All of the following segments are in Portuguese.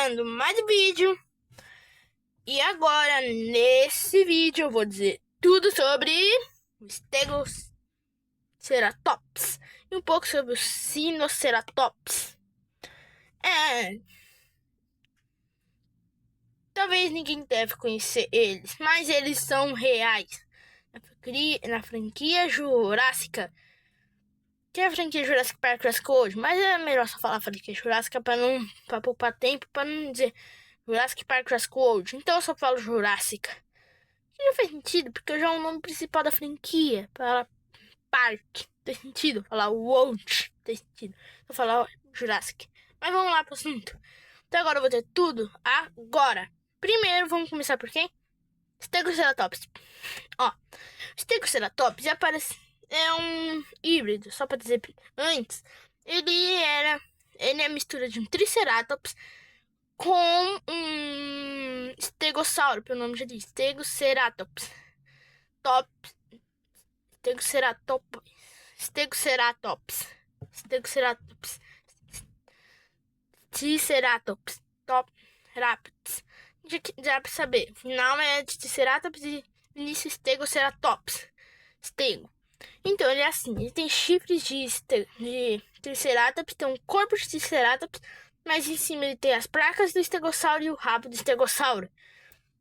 começando mais um vídeo. E agora, nesse vídeo, eu vou dizer tudo sobre o Stegoceratops e um pouco sobre o Sinoceratops. Talvez ninguém deve conhecer eles, mas eles são reais. Na franquia Jurássica. Que é a franquia Jurassic Park classificou hoje, mas é melhor só falar franquia Jurássica pra poupar tempo, pra não dizer Jurassic Park Jurassic World. Então eu só falo Jurássica. Que não faz sentido, porque já é o nome principal da franquia. Falar Park tem sentido. Falar World tem sentido. Eu falar Jurassic. Mas vamos lá pro assunto. Então agora eu vou ter tudo agora. Primeiro vamos começar por quem? Stegoceratops. Ó, Stegoceratops é um híbrido, só pra dizer antes. Ele é a mistura de um Triceratops com um estegossauro, pelo nome já diz, Stegoceratops. Stegoceratops. Triceratops. Já pra saber, o final é de Triceratops e início Stegoceratops. Stego. Então ele é assim, ele tem chifres de Triceratops, tem um corpo de Triceratops, mas em cima ele tem as placas do estegossauro e o rabo do estegossauro.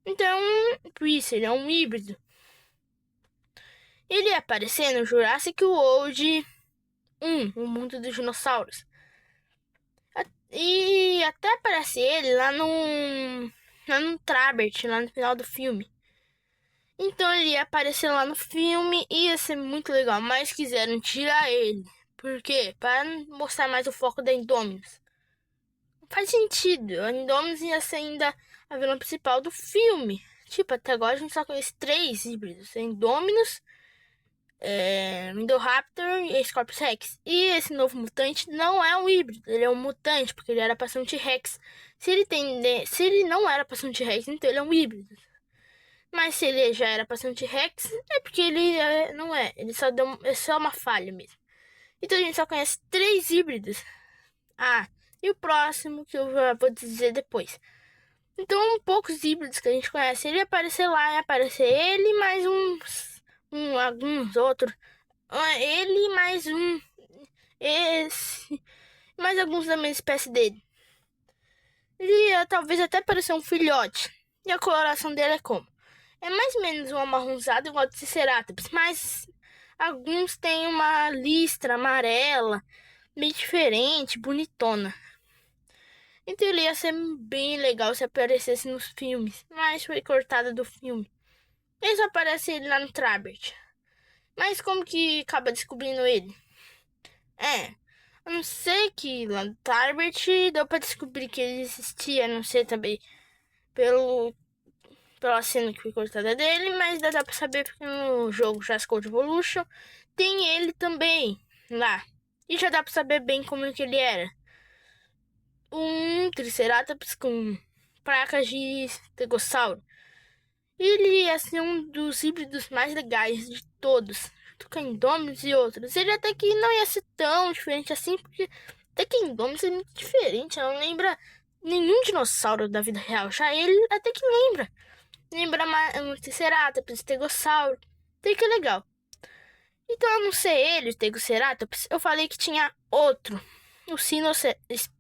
Então, por isso, ele é um híbrido. Ele apareceu no Jurassic World 1, o mundo dos dinossauros. E até aparece ele lá no Trabert, lá no final do filme. Então ele ia aparecer lá no filme e ia ser muito legal, mas quiseram tirar ele. Por quê? Para mostrar mais o foco da Indominus. Não faz sentido, a Indominus ia ser ainda a vilã principal do filme. Tipo, até agora a gente só conhece 3 híbridos: Indominus, Indoraptor e Scorpius Rex. E esse novo mutante não é um híbrido, ele é um mutante, porque ele era pra ser um T-Rex. Se ele não era pra ser um T-Rex, então ele é um híbrido. Mas se ele já era pra ser um T-Rex, é porque ele não é. Ele só é só uma falha mesmo. Então a gente só conhece 3 híbridos. E o próximo que eu vou dizer depois. Então, poucos híbridos que a gente conhece. Ele ia aparecer lá, ia aparecer ele mais alguns outros. Ele mais esse. Mais alguns da mesma espécie dele. Ele ia talvez até parecer um filhote. E a coloração dele é como? É mais ou menos um amarronzado igual de Triceratops, mas alguns têm uma listra amarela, bem diferente, bonitona. Então ele ia ser bem legal se aparecesse nos filmes, mas foi cortado do filme. Ele só aparece ele lá no Trabert. Mas como que acaba descobrindo ele? Eu não sei que lá no Trabert deu pra descobrir que ele existia, não sei também pela cena que foi cortada dele, mas dá pra saber porque no jogo Jurassic World Evolution tem ele também lá. E já dá pra saber bem como que ele era. Um Triceratops com placas de estegossauro. Ele ia ser um dos híbridos mais legais de todos, junto com Indominus e outros. Ele até que não ia ser tão diferente assim, porque até que Indominus é muito diferente, não lembra nenhum dinossauro da vida real. Já ele até que lembra. Lembra mais um Triceratops, Estegossauro. Tem que é legal. Então, eu não sei ele, o Stegoceratops. Eu falei que tinha outro. O Spinoceratops.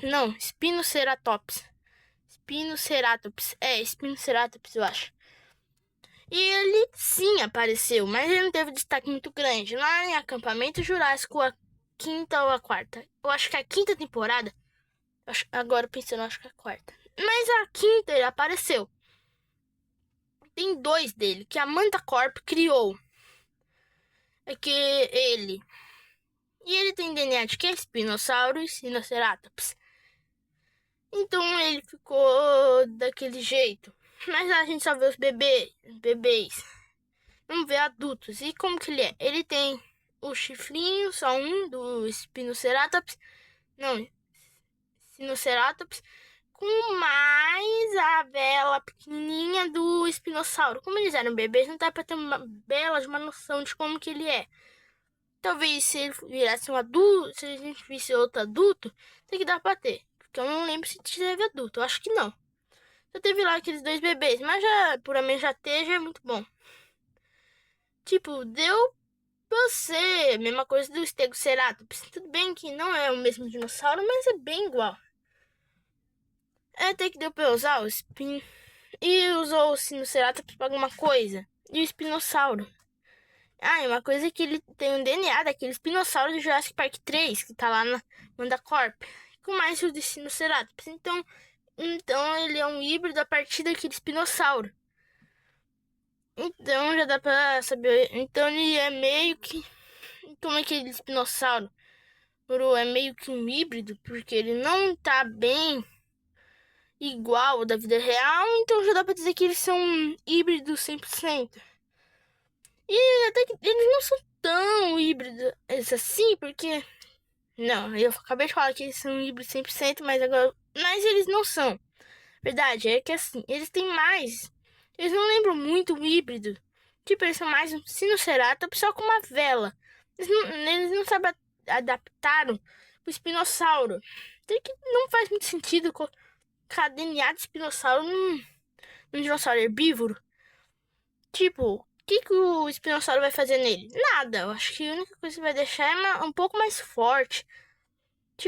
Não, Spinoceratops. Spinoceratops, eu acho. E ele sim apareceu, mas ele não teve destaque muito grande. Lá em Acampamento Jurássico, a 5ª ou a 4ª. Eu acho que é a 5ª temporada. Agora pensando, acho que é a 4ª. Mas a 5ª ele apareceu. Tem 2 dele, que a Manta Corp criou. É que ele... E ele tem DNA de que? Espinossauro e Sinoceratops. Então ele ficou daquele jeito. Mas a gente só vê os bebês. Vamos ver adultos. E como que ele é? Ele tem o chifrinho, só um, do Spinoceratops. Não, Sinoceratops. Com mais a vela pequenininha do espinossauro. Como eles eram bebês, não dá pra ter uma bela de uma noção de como que ele é. Talvez se ele virasse um adulto, se a gente visse outro adulto, tem que dar pra ter. Porque eu não lembro se teve adulto, eu acho que não. Só teve lá aqueles 2 bebês, mas já, puramente já ter, já é muito bom. Tipo, deu pra ser mesma coisa do Stegoceratops. Tudo bem que não é o mesmo dinossauro, mas é bem igual. Até que deu pra usar o Spin... E usou o Sinoceratops pra alguma coisa. E o Espinossauro. Ah, e uma coisa é que ele tem um DNA daquele espinossauro do Jurassic Park 3, que tá lá na Mandacorp. Com mais o de Sinoceratops. Então ele é um híbrido a partir daquele espinossauro. Então já dá pra saber. Então ele é meio que. Como aquele espinossauro é meio que um híbrido, porque ele não tá bem igual ao da vida real. Então já dá pra dizer que eles são híbridos 100%. E até que eles não são tão híbridos assim, porque. Não, eu acabei de falar que eles são híbridos 100%, mas agora. Mas eles não são. Verdade, é que assim, eles têm mais. Eles não lembram muito um híbrido. Tipo, eles são mais um Sinoceratops só com uma vela. Eles não se adaptaram pro espinossauro. Tem que não faz muito sentido colocar DNA de espinossauro num dinossauro herbívoro. Tipo, o que o espinossauro vai fazer nele? Nada. Eu acho que a única coisa que vai deixar é um pouco mais forte.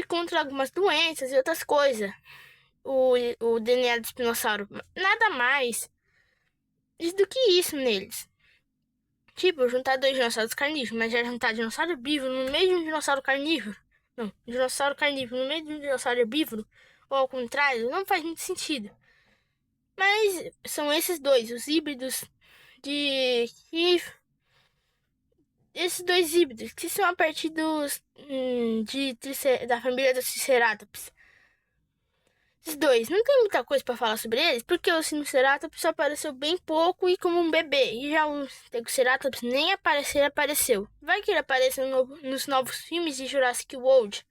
Contra algumas doenças e outras coisas. O DNA do espinossauro. Nada mais do que isso neles. Tipo, juntar 2 dinossauros carnívoros, mas já juntar dinossauro herbívoro no meio de um dinossauro carnívoro. Não, dinossauro carnívoro no meio de um dinossauro herbívoro, ou ao contrário, não faz muito sentido. Mas são esses dois, os híbridos esses 2 híbridos, que são a partir da família dos Triceratops. Esses 2, não tem muita coisa pra falar sobre eles, porque o Sinoceratops só apareceu bem pouco e como um bebê. E já o Stegoceratops nem apareceu. Vai que ele apareça nos novos filmes de Jurassic World.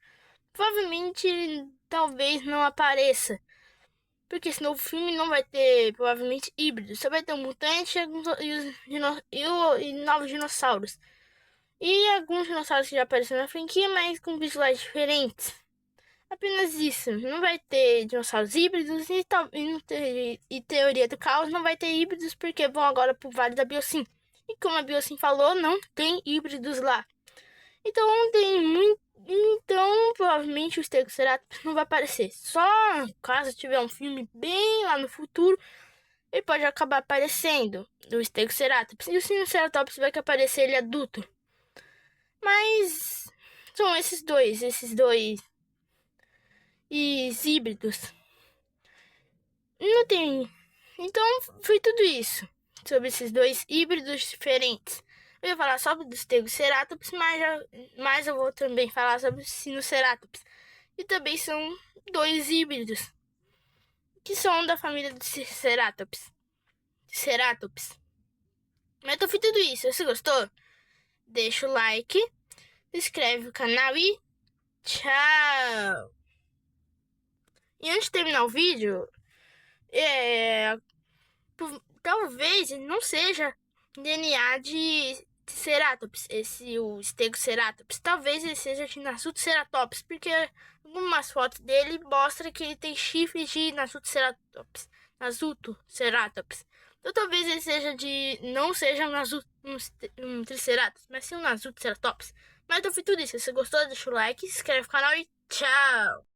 Provavelmente, talvez não apareça. Porque esse novo filme não vai ter, provavelmente, híbridos. Só vai ter um mutante e novos dinossauros. E alguns dinossauros que já apareceram na franquia, mas com visuais diferentes. Apenas isso. Não vai ter dinossauros híbridos e teoria do caos não vai ter híbridos porque vão agora pro Vale da Biossin. E como a Biossin falou, não tem híbridos lá. Então tem muito. Então provavelmente o Stegoceratops não vai aparecer. Só caso tiver um filme bem lá no futuro, ele pode acabar aparecendo do Stegoceratops. E o Sinoceratops vai que aparecer ele adulto. Mas são esses dois e híbridos. Não tem. Então foi tudo isso sobre esses 2 híbridos diferentes. Eu ia falar só do Stegoceratops, mas eu vou também falar sobre o Sinoceratops. E também são 2 híbridos que são da família dos Ceratops. Mas então foi tudo isso. Se gostou, deixa o like, se inscreve no canal e tchau! E antes de terminar o vídeo, talvez não seja DNA de Ceratops, o Stegoceratops. Talvez ele seja de Nasutoceratops, porque algumas fotos dele mostram que ele tem chifres de Nasutoceratops. Então talvez ele seja não seja um Triceratops, mas sim um Nasutoceratops. Mas então foi tudo isso. Se você gostou, deixa o like, se inscreve no canal e tchau!